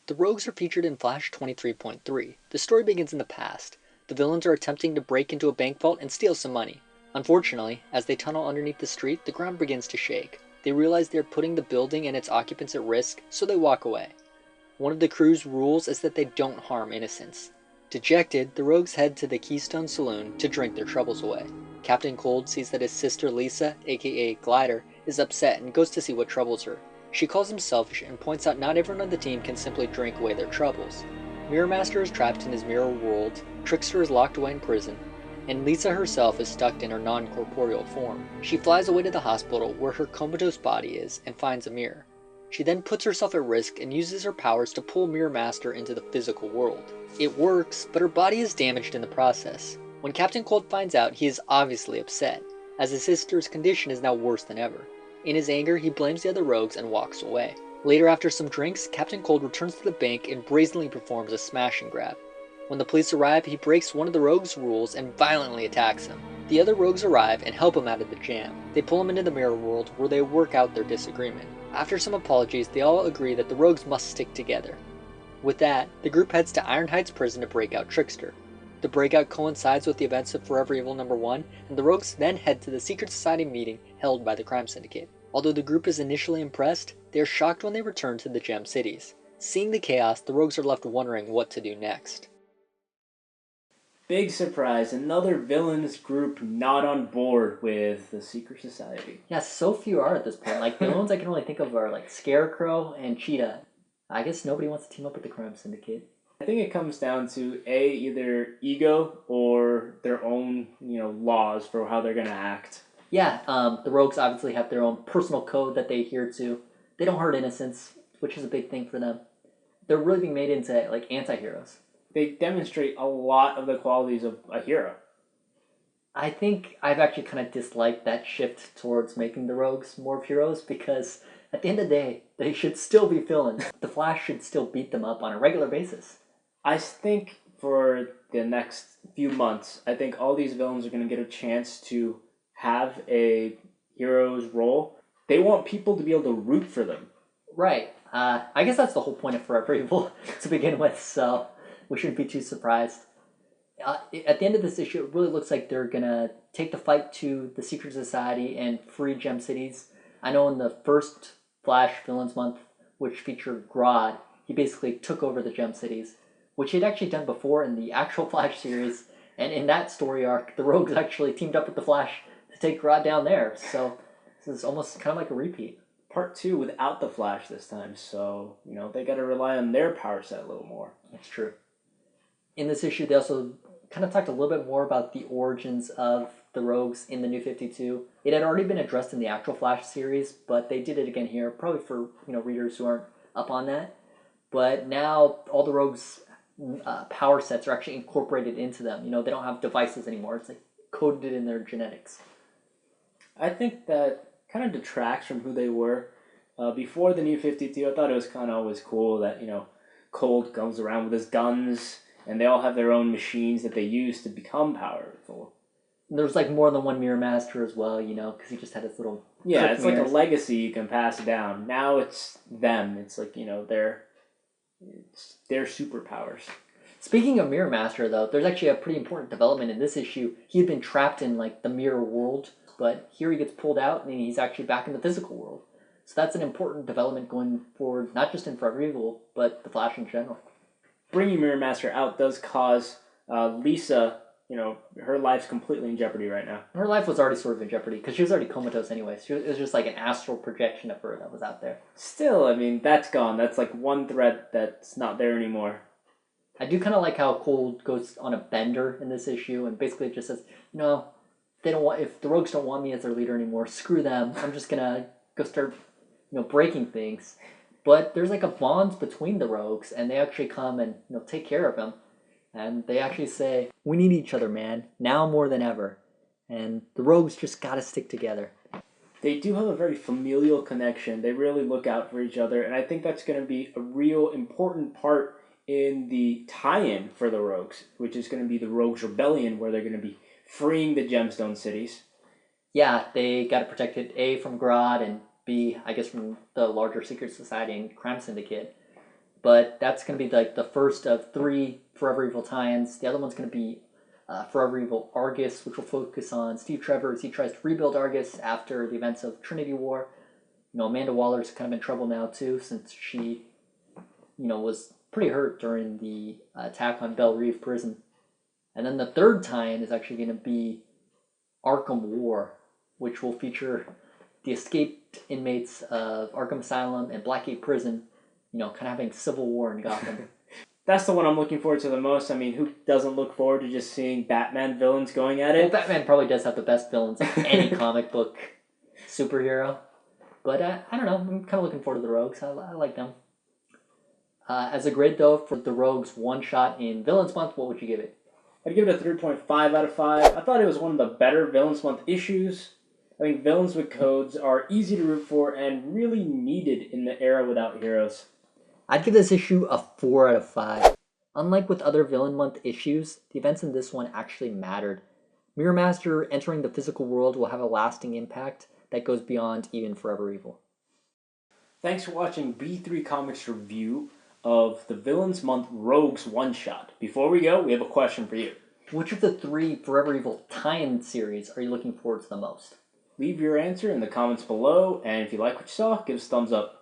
The Rogues are featured in Flash 23.3. The story begins in the past. The villains are attempting to break into a bank vault and steal some money. Unfortunately, as they tunnel underneath the street, the ground begins to shake. They realize they are putting the building and its occupants at risk, so they walk away. One of the crew's rules is that they don't harm innocents. Dejected, the Rogues head to the Keystone Saloon to drink their troubles away. Captain Cold sees that his sister Lisa, aka Glider, is upset and goes to see what troubles her. She calls him selfish and points out not everyone on the team can simply drink away their troubles. Mirror Master is trapped in his mirror world, Trickster is locked away in prison, and Lisa herself is stuck in her non-corporeal form. She flies away to the hospital where her comatose body is and finds a mirror. She then puts herself at risk and uses her powers to pull Mirror Master into the physical world. It works, but her body is damaged in the process. When Captain Cold finds out, he is obviously upset, as his sister's condition is now worse than ever. In his anger, he blames the other rogues and walks away. Later, after some drinks, Captain Cold returns to the bank and brazenly performs a smash and grab. When the police arrive, he breaks one of the rogues' rules and violently attacks him. The other rogues arrive and help him out of the jam. They pull him into the mirror world where they work out their disagreement. After some apologies, they all agree that the rogues must stick together. With that, the group heads to Iron Heights prison to break out Trickster. The breakout coincides with the events of Forever Evil #1, and the rogues then head to the secret society meeting held by the crime syndicate. Although the group is initially impressed, they are shocked when they return to the Gem Cities. Seeing the chaos, the rogues are left wondering what to do next. Big surprise, another villains group not on board with the Secret Society. Yeah, so few are at this point. Like, the only ones I can only think of are, like, Scarecrow and Cheetah. I guess nobody wants to team up with the crime syndicate. I think it comes down to either ego or their own, laws for how they're gonna act. Yeah, the rogues obviously have their own personal code that they adhere to. They don't hurt innocents, which is a big thing for them. They're really being made into, like, anti-heroes. They demonstrate a lot of the qualities of a hero. I think I've actually kind of disliked that shift towards making the rogues more of heroes because at the end of the day, they should still be villains. The Flash should still beat them up on a regular basis. I think for the next few months, I think all these villains are going to get a chance to have a hero's role. They want people to be able to root for them. Right. I guess that's the whole point of Forever Evil to begin with, so we shouldn't be too surprised. At the end of this issue, it really looks like they're going to take the fight to the Secret Society and free Gem Cities. I know in the first Flash Villains Month, which featured Grodd, he basically took over the Gem Cities, which he'd actually done before in the actual Flash series. And in that story arc, the Rogues actually teamed up with the Flash to take Grodd down there. So this is almost kind of like a repeat. Part 2 without the Flash this time, so, they got to rely on their power set a little more. That's true. In this issue, they also kind of talked a little bit more about the origins of the Rogues in the New 52. It had already been addressed in the actual Flash series, but they did it again here, probably for readers who aren't up on that. But now all the Rogues' power sets are actually incorporated into them. They don't have devices anymore. It's like coded in their genetics. I think that kind of detracts from who they were. Before the New 52, I thought it was kind of always cool that, Cold comes around with his guns, and they all have their own machines that they use to become powerful. There's like more than one Mirror Master as well, because he just had his little... Yeah, it's mirrors. Like a legacy you can pass down. Now it's them. It's like, their superpowers. Speaking of Mirror Master, though, there's actually a pretty important development in this issue. He had been trapped in, like, the mirror world, but here he gets pulled out, and he's actually back in the physical world. So that's an important development going forward, not just in Forever Evil, but the Flash in general. Bringing Mirror Master out does cause Lisa, her life's completely in jeopardy right now. Her life was already sort of in jeopardy, because she was already comatose anyway. It was just like an astral projection of her that was out there. Still, that's gone. That's like one thread that's not there anymore. I do kind of like how Cold goes on a bender in this issue, and basically just says, if the Rogues don't want me as their leader anymore, screw them. I'm just gonna go start, breaking things. But there's like a bond between the Rogues, and they actually come and take care of him. And they actually say, we need each other, man, now more than ever. And the Rogues just gotta stick together. They do have a very familial connection. They really look out for each other, and I think that's going to be a real important part in the tie-in for the Rogues, which is going to be the Rogues Rebellion, where they're going to be freeing the Gemstone Cities. Yeah, they got to protect it, A, from Grodd, and B, I guess from the larger Secret Society and Crime Syndicate. but that's going to be like the first of 3 Forever Evil tie-ins. The other one's going to be Forever Evil Argus, which will focus on Steve Trevor as he tries to rebuild Argus after the events of Trinity War. Amanda Waller's kind of in trouble now too, since she, was pretty hurt during the attack on Belle Reve Prison. And then the third tie-in is actually going to be Arkham War, which will feature the escaped inmates of Arkham Asylum and Blackgate Prison, kind of having civil war in Gotham. That's the one I'm looking forward to the most. I mean, who doesn't look forward to just seeing Batman villains going at it? Well, Batman probably does have the best villains of any comic book superhero. But I don't know. I'm kind of looking forward to the Rogues. I like them. As a grade, though, for the Rogues one-shot in Villains Month, what would you give it? I'd give it a 3.5 out of 5. I thought it was one of the better Villains Month issues. I think villains with codes are easy to root for and really needed in the era without heroes. I'd give this issue a 4 out of 5. Unlike with other Villain Month issues, the events in this one actually mattered. Mirror Master entering the physical world will have a lasting impact that goes beyond even Forever Evil. Thanks for watching B3 Comics review of the Villains Month Rogues one-shot. Before we go, we have a question for you. Which of the 3 Forever Evil tie-in series are you looking forward to the most? Leave your answer in the comments below, and if you like what you saw, give us a thumbs up.